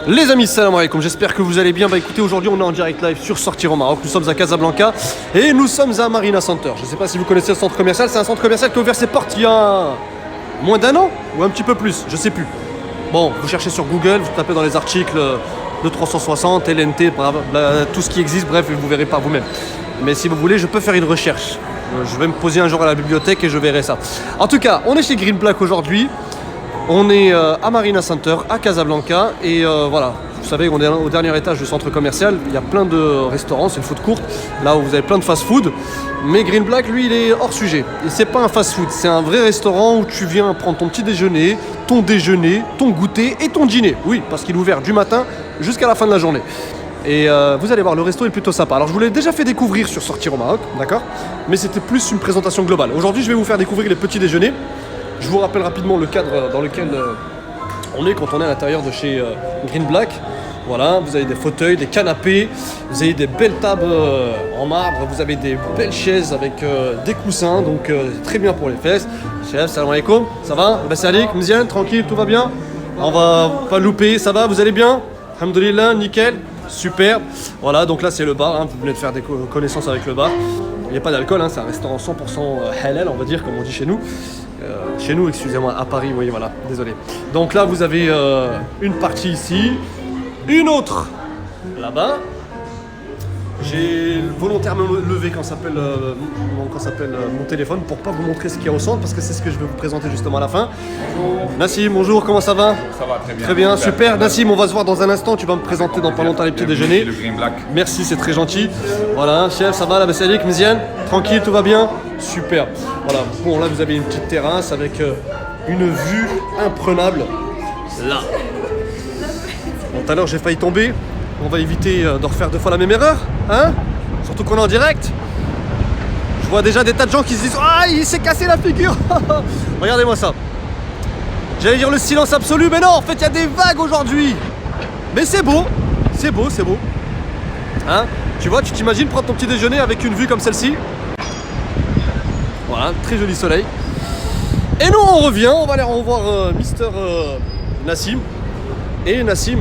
Les amis, salam alaikum, j'espère que vous allez bien. Bah écoutez, aujourd'hui on est en direct live sur Sortir au Maroc. Nous sommes à Casablanca et nous sommes à Marina Center. Je ne sais pas si vous connaissez le centre commercial, c'est un centre commercial qui a ouvert ses portes il y a moins d'un an ou un petit peu plus, je sais plus. Bon, vous cherchez sur Google, vous tapez dans les articles de 360, LNT, tout ce qui existe, bref, vous verrez par vous-même. Mais si vous voulez, je peux faire une recherche. Je vais me poser un jour à la bibliothèque et je verrai ça. En tout cas, on est chez Green Black aujourd'hui. On est à Marina Center, à Casablanca, et voilà, vous savez, on est au dernier étage du centre commercial, il y a plein de restaurants, c'est le food court, là où vous avez plein de fast-food, mais Green Black, lui, il est hors sujet. Et c'est pas un fast-food, c'est un vrai restaurant où tu viens prendre ton petit déjeuner, ton goûter et ton dîner. Oui, parce qu'il est ouvert du matin jusqu'à la fin de la journée. Et vous allez voir, le resto est plutôt sympa. Alors je vous l'ai déjà fait découvrir sur Sortir au Maroc, d'accord? Mais c'était plus une présentation globale. Aujourd'hui, je vais vous faire découvrir les petits déjeuners. Je vous rappelle rapidement le cadre dans lequel on est quand on est à l'intérieur de chez Green Black. Voilà, vous avez des fauteuils, des canapés, vous avez des belles tables en marbre, vous avez des belles chaises avec des coussins, donc très bien pour les fesses. Chef, salam alaikum, ça va? Bassalik, Mzian, tranquille, tout va bien? On va pas louper, ça va? Vous allez bien? Alhamdoulilah, nickel, super. Voilà, donc là c'est le bar, hein, vous venez de faire des connaissances avec le bar. Il n'y a pas d'alcool, hein, c'est un restaurant 100% halal, on va dire, comme on dit chez nous. Chez nous, excusez-moi, à Paris, oui, voilà, désolé. Donc là, vous avez une partie ici, une autre là-bas. J'ai volontairement levé quand s'appelle mon téléphone pour pas vous montrer ce qu'il y a au centre, parce que c'est ce que je vais vous présenter justement à la fin. Bonjour. Nassim, bonjour, comment ça va? Ça va très bien. Très bien, super. Nassim, on va se voir dans un instant, tu vas me présenter dans pas longtemps les petits déjeuners. Le Green Black. Merci, c'est très gentil. Voilà, chef, ça va, la Bassalik, Mziane? Tranquille, tout va bien? Super. Voilà, bon là vous avez une petite terrasse avec une vue imprenable. Là. Bon, tout à l'heure j'ai failli tomber. On va éviter de refaire deux fois la même erreur, hein? Surtout qu'on est en direct. Je vois déjà des tas de gens qui se disent: ah, il s'est cassé la figure. Regardez-moi ça. J'allais dire le silence absolu, mais non, en fait il y a des vagues aujourd'hui. Mais c'est beau, c'est beau, c'est beau. Hein? Tu vois, tu t'imagines prendre ton petit déjeuner avec une vue comme celle-ci. Voilà, très joli soleil. Et nous on revient, on va aller revoir Mister Nassim. Et Nassim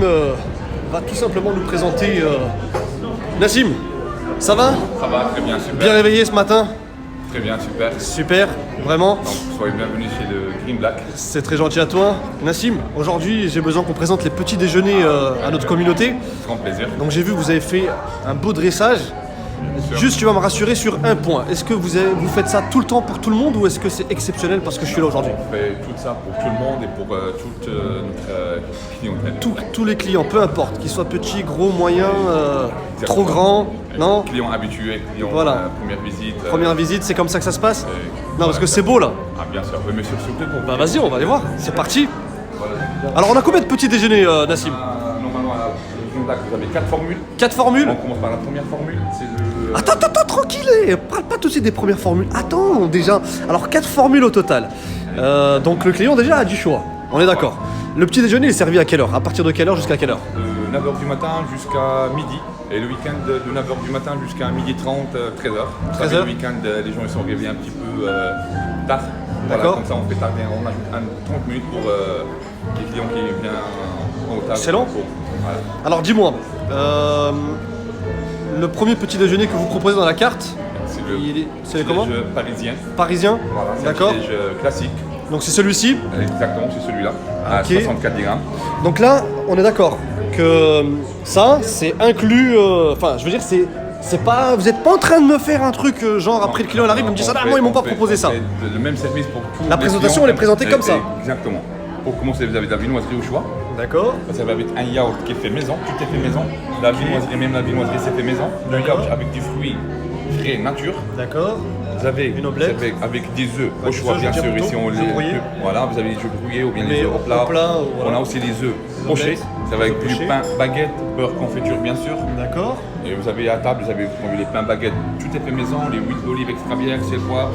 va tout simplement nous présenter. Nassim, ça va? Ça va très bien, super. Bien réveillé ce matin? Très bien, super. Super, vraiment. Donc, soyez bienvenus chez le Green Black. C'est très gentil à toi. Nassim, aujourd'hui j'ai besoin qu'on présente les petits déjeuners à notre communauté. Grand plaisir. Donc j'ai vu que vous avez fait un beau dressage. Juste, tu vas me rassurer sur un point. Est-ce que vous faites ça tout le temps pour tout le monde ou est-ce que c'est exceptionnel parce que je suis là aujourd'hui? On fait tout ça pour tout le monde et pour toute notre clientèle. Tous les clients, peu importe, qu'ils soient petits, gros, moyens, trop grands, non? Clients habitués, clients Voilà. première visite. Première visite, c'est comme ça que ça se passe? Non, parce que c'est beau là. Ah, bien sûr, oui, monsieur, s'il vous plaît. Bah vas-y, on va aller voir. C'est parti. Voilà. Alors on a combien de petits déjeuners, Nassim? Normalement, à le Green Black, vous avez 4 formules. 4 formules? On commence par la première formule, c'est le. Attends, tranquille, parle pas tout de suite des premières formules. Attends, déjà. Alors 4 formules au total. Donc le client déjà a du choix. On est d'accord. Le petit déjeuner il est servi à quelle heure? À partir de quelle heure jusqu'à quelle heure? De 9h du matin jusqu'à midi. Et le week-end de 9h du matin jusqu'à 12h30, 13h. 13h. Le week-end, les gens ils sont réveillés un petit peu tard. D'accord. Voilà, comme ça on fait tarder, on ajoute 30 minutes pour les clients qui viennent au table. Excellent. Voilà. Alors dis-moi, le premier petit déjeuner que vous proposez dans la carte, c'est comment? Le parisien. Parisien? Voilà, c'est D'accord. un petit déj classique. Donc c'est celui-ci. Exactement, c'est celui-là. À Ok. 64 dirhams. Donc là, on est d'accord que ça, c'est inclus. Enfin, je veux dire, c'est pas. Vous n'êtes pas en train de me faire un truc genre après le client arrive, il me dit ça, moi ils m'ont pas proposé ça. Le même service pour tous La les présentation, clients. elle est présentée comme ça. Exactement. Pour commencer, vous avez de la viennoiserie au choix. D'accord. Ça va avec un yaourt qui est fait maison, tout est fait maison. La viennoiserie, même la viennoiserie, c'est fait maison. Le yaourt avec du fruit frais nature. D'accord. Vous avez Une omelette. avec des œufs au Avec choix, des œufs, bien je veux sûr. dire Ici, on plutôt, œufs brouillés. Voilà, vous avez les œufs brouillés ou bien Mais les œufs au plat. voilà. On a aussi les œufs pochés. Ça va avec du pochés. pain, baguette, beurre, confiture, bien sûr. D'accord. Et vous avez à table, vous avez les pains baguettes, tout est fait maison, les huiles d'olive extra bière, c'est le poivre.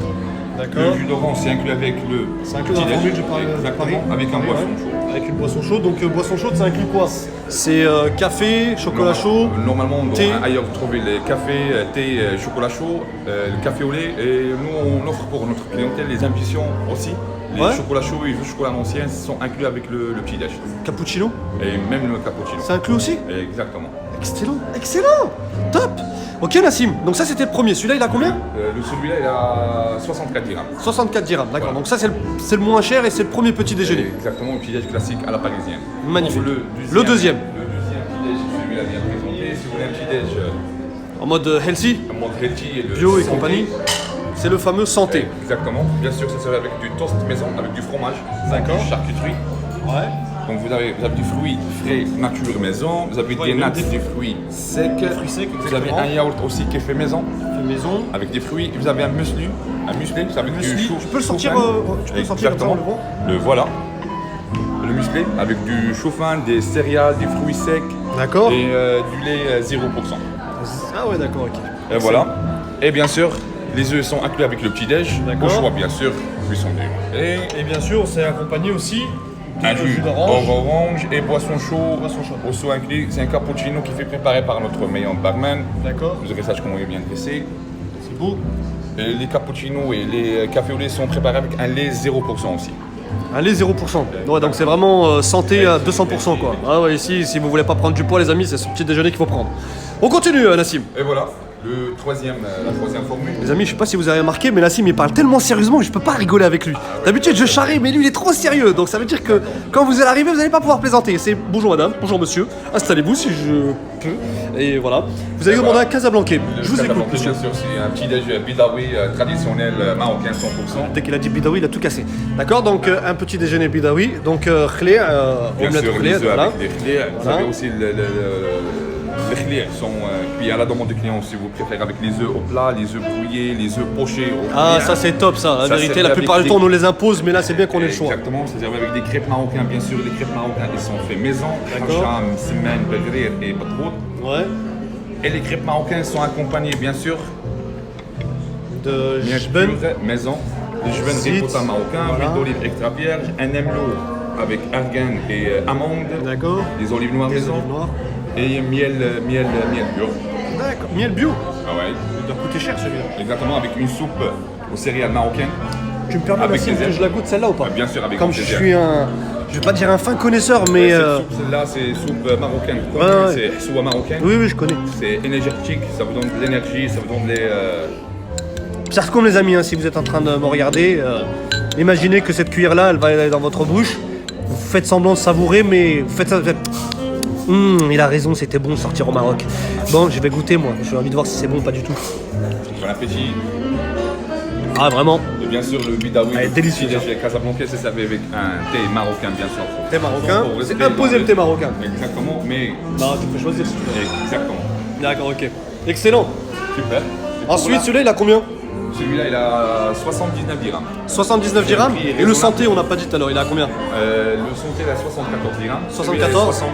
D'accord. Le jus d'orange, c'est inclus avec le. C'est inclus dans la petit-déj. formule du Paris. Exactement, avec un Oui, boisson ouais. chaud. Avec une boisson chaude. Donc boisson chaude, ça inclut quoi? C'est café, chocolat chaud. Normalement, thé. ailleurs vous trouvez les cafés, thé, chocolat chaud, le café au lait. Et nous, on offre pour notre clientèle les infusions aussi. Les Ouais. chocolats chauds et les chocolats anciens sont inclus avec le petit déj. Cappuccino, Et même le cappuccino. c'est inclus aussi? Exactement. Excellent, excellent, top. Ok Nassim, donc ça c'était le premier. Celui-là il a combien? Celui-là, il a 64 dirhams. 64 dirhams, d'accord. Voilà. Donc ça c'est le moins cher et c'est le premier petit déjeuner. Exactement, le petit déj classique à la parisienne. Magnifique. Pour Le deuxième. Le deuxième petit déj, celui-là bien présenté. Si vous voulez un petit déj En mode healthy, en mode healthy et de bio et santé. compagnie, c'est le fameux santé. Exactement. Bien sûr, ça serait avec du toast maison, avec du fromage, D'accord. du charcuterie. Ouais. Donc vous avez du fruit frais nature maison, vous avez des même nuts, des fruits secs, vous avez un yaourt aussi qui est fait maison, Maison. avec des fruits, vous avez un muesli, c'est avec du chou. Tu peux le sortir, tu peux le sortir comme ça, Exactement. on le voit. Le voilà. Le muesli avec du chauffin, des céréales, des fruits secs D'accord. et du lait 0%. Ah ouais, d'accord, ok. Et voilà. Et bien sûr, les œufs sont inclus avec le petit déj. D'accord. Au choix bien sûr, cuisson des et Et bien sûr, c'est accompagné aussi un jus d'orange. orange et boisson chaude. Boisson chaude. Aussi inclus, c'est un cappuccino qui fait préparer par notre meilleur barman. D'accord. Vous aurez ça comment il est bien dressé. C'est beau. Et les cappuccinos et les cafés au lait sont préparés avec un lait 0% aussi. Un lait 0%. Ouais, donc c'est vraiment santé à 200% quoi. Ah ouais, ici, si vous voulez pas prendre du poids les amis, c'est ce petit déjeuner qu'il faut prendre. On continue Nassim. Et voilà, la troisième formule. Les amis, je sais pas si vous avez remarqué, mais Nassim il parle tellement sérieusement que je peux pas rigoler avec lui. D'habitude je charrie, mais lui il est trop sérieux. Donc ça veut dire que quand vous allez arriver, vous allez pas pouvoir plaisanter. C'est bonjour madame, bonjour monsieur, installez-vous si je peux. Et voilà. Vous avez demandé un Casablanca. Je vous écoute Casablanca, monsieur. bien sûr, c'est un petit déj bidawi traditionnel marocain 100%. Dès qu'il a dit bidawi, il a tout cassé. D'accord, donc un petit déjeuner bidawi. Donc khli, Bien omelette sûr, khli, les œufs voilà. avec des khlias. Vous Voilà. avez aussi les khlias sont cuits à la demande du client si vous préférez avec les œufs au plat, les œufs brouillés, les œufs pochés au Ah, khlias. ça c'est top ça. La Ça, vérité, c'est la plupart avec du temps on des- nous les impose, mais là c'est bien qu'on ait le choix. Exactement, c'est avec des crêpes marocaines, bien sûr, les crêpes marocaines, elles sont faites maison, D'accord. hacham, semen, begrir et batrout. Ouais. Et les crêpes marocaines sont accompagnées, bien sûr, De bien jben. sûr, maison, des jben Zit. ricotta marocain, Voilà. huile d'olive extra vierge, un emelot avec argan et amandes, D'accord. des olives noires Des maison olives noires. et miel bio. D'accord. Miel bio. Ah ouais, Il doit coûter cher celui-là. exactement, avec une soupe aux céréales marocaines. Tu me permets Avec Nassim, des que ailes. je la goûte celle-là ou pas? Bien sûr, avec Comme grand je plaisir. suis un, je vais pas dire un fin connaisseur, mais Cette soupe, celle-là, c'est soupe marocaine. ouais. C'est soua marocaine. oui, je connais. C'est énergétique, ça vous donne de l'énergie, ça vous donne les. C'est comme les amis, hein, si vous êtes en train de me regarder, imaginez que cette cuillère-là, elle va aller dans votre bouche. Vous faites semblant de savourer, mais vous faites ça. Vous faites... il a raison, c'était bon de sortir au Maroc. Bon, je vais goûter moi. J'ai envie de voir si c'est bon ou pas du tout. Bon appétit. Ah, vraiment. Et bien sûr, le bidawi, Elle est délicieuse, le petit déj Casablanca, c'est servi avec un thé marocain, bien sûr. Thé marocain. Pour C'est rester imposé dans le thé marocain. Exactement, mais. Non, tu peux choisir si tu veux. Exactement. D'accord, ok. Excellent. Super. Et pour Ensuite, là, celui-là, il a combien? celui-là, il a 79 dirhams. 79 dirhams. prix Et le raisonnable. santé, on n'a pas dit tout à l'heure, il a combien? Le santé, il a 74 dirhams. 74. Celui-là,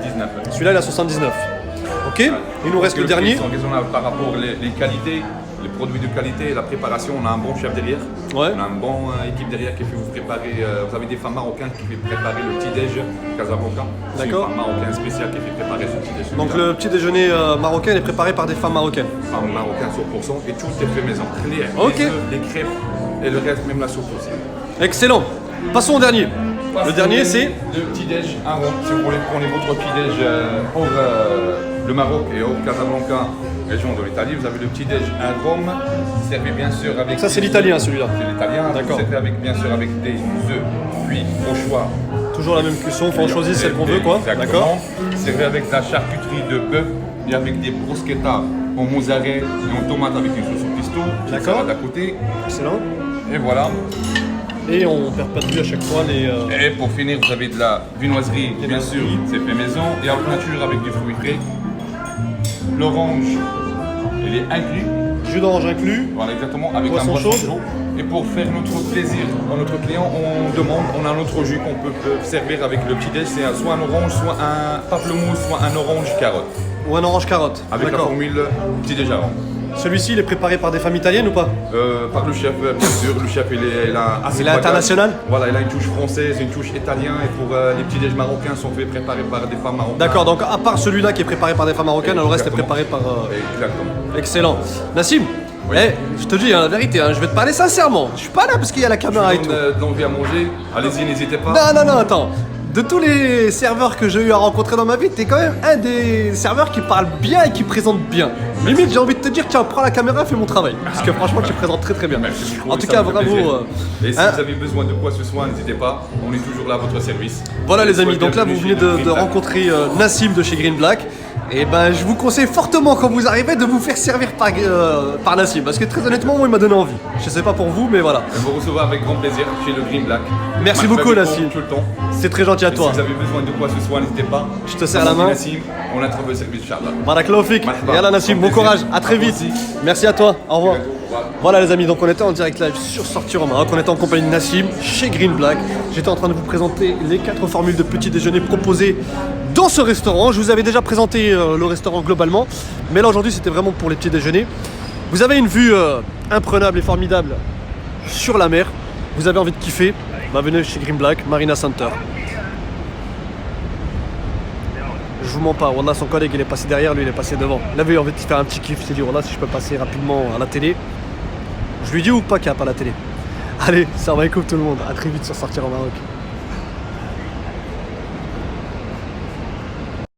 il a 79. Celui-là, il a 79. Ok. Il nous reste Parce le que les dernier. prix sont raisonnables par rapport aux qualités, les produits de qualité, la préparation. On a un bon chef derrière. Ouais. On a une bonne équipe derrière qui fait vous préparer. Vous avez des femmes marocaines qui fait préparer le petit déj Casablanca. C'est une D'accord. femme marocaine spéciale qui fait préparer ce petit déj. Donc le petit déjeuner marocain il est préparé par des femmes marocaines. Femme marocaine 100% et tout est fait maison. Clair. Ok. Les œufs, les crêpes et le reste, même la soupe aussi. Excellent. Passons au dernier. Le dernier c'est le petit déj un rond. Si vous voulez prendre votre petit déj hors le Maroc et hors Casablanca, région de l'Italie, vous avez le petit déj un rhum, servi bien sûr avec. Ça, c'est des l'italien, œufs. celui-là. C'est l'italien. D'accord. Servi avec bien sûr avec des œufs cuits au choix. toujours la même cuisson, faut en choisir celle qu'on veut quoi. Exactement. D'accord. Servi avec de la charcuterie de bœuf et avec des bruschettas en mozzarella et en tomate avec une sauce au pesto. D'accord. Salade à côté. Excellent. Et voilà. Et on perpétue à chaque fois les. Et pour finir, vous avez de la viennoiserie, bien sûr, c'est fait maison, et en nature avec du fruit frais. L'orange, il est inclus, Jus d'orange inclus. voilà exactement, avec Boisson un boisson chaude. chaud. Et pour faire notre plaisir à notre client, on demande, on a un autre jus qu'on peut servir avec le petit déj, c'est soit un orange, soit un pamplemousse, soit un orange carotte. Ou un orange carotte. Avec la D'accord. formule petit déj avant. Celui-ci il est préparé par des femmes italiennes ou pas? Par le chef, bien sûr, le chef il a assez Il est bagage. international? Voilà, il a une touche française, une touche italienne, et pour les petits déj marocains sont faits préparés par des femmes marocaines. D'accord, donc à part celui-là qui est préparé par des femmes marocaines, le reste est préparé par. Exactement. Excellent. Nassim, Oui. Eh, je te dis hein, la vérité, hein, je vais te parler sincèrement. Je suis pas là parce qu'il y a la caméra et Je vous tout. donne de l'envie à manger, allez-y, n'hésitez pas. Non, attends. De tous les serveurs que j'ai eu à rencontrer dans ma vie, t'es quand même un des serveurs qui parle bien et qui présente bien. Limite, j'ai envie de te dire, tiens, prends la caméra, fais mon travail. Parce que franchement, tu présentes très très bien. Merci beaucoup, En tout ça cas, me fait bravo. plaisir. Et si hein. vous avez besoin de quoi ce soir, n'hésitez pas, on est toujours là à votre service. Voilà les Soyez amis, donc là vous bienvenus venez chez de Green Black. rencontrer Nassim de chez Green Black. Et ben je vous conseille fortement quand vous arrivez de vous faire servir par Nassim. Parce que très honnêtement, moi il m'a donné envie. Je sais pas pour vous, mais voilà. Et vous recevoir avec grand plaisir chez le Green Black. Merci Marc beaucoup, Fabricot, Nassim. Tout le temps. C'est très gentil à Et toi. si vous avez besoin de quoi ce soir, n'hésitez pas. Je te serre la main. Nassim, on a trouvé le service Inch'Allah. Barakallahu fik. Marhaba. Yalla Nassim, bon Grand courage, plaisir. à très À vous vite. aussi. Merci à toi, au revoir. bientôt, au revoir. Voilà les amis, donc on était en direct live sur Sortir au Maroc, on était en compagnie de Nassim chez Green Black. J'étais en train de vous présenter les 4 formules de petit déjeuner proposées dans ce restaurant. Je vous avais déjà présenté le restaurant globalement, mais là aujourd'hui c'était vraiment pour les petits déjeuners. Vous avez une vue imprenable et formidable sur la mer. Vous avez envie de kiffer, bah venez chez Green Black, Marina Center. Je vous mens pas, on a son collègue, il est passé derrière, lui il est passé devant. Il avait envie de faire un petit kiff, il s'est dit voilà si je peux passer rapidement à la télé. Je lui dis ou pas qu'il n'y a pas la télé. Allez, ça va écoute tout le monde, à très vite sur Sortir au Maroc.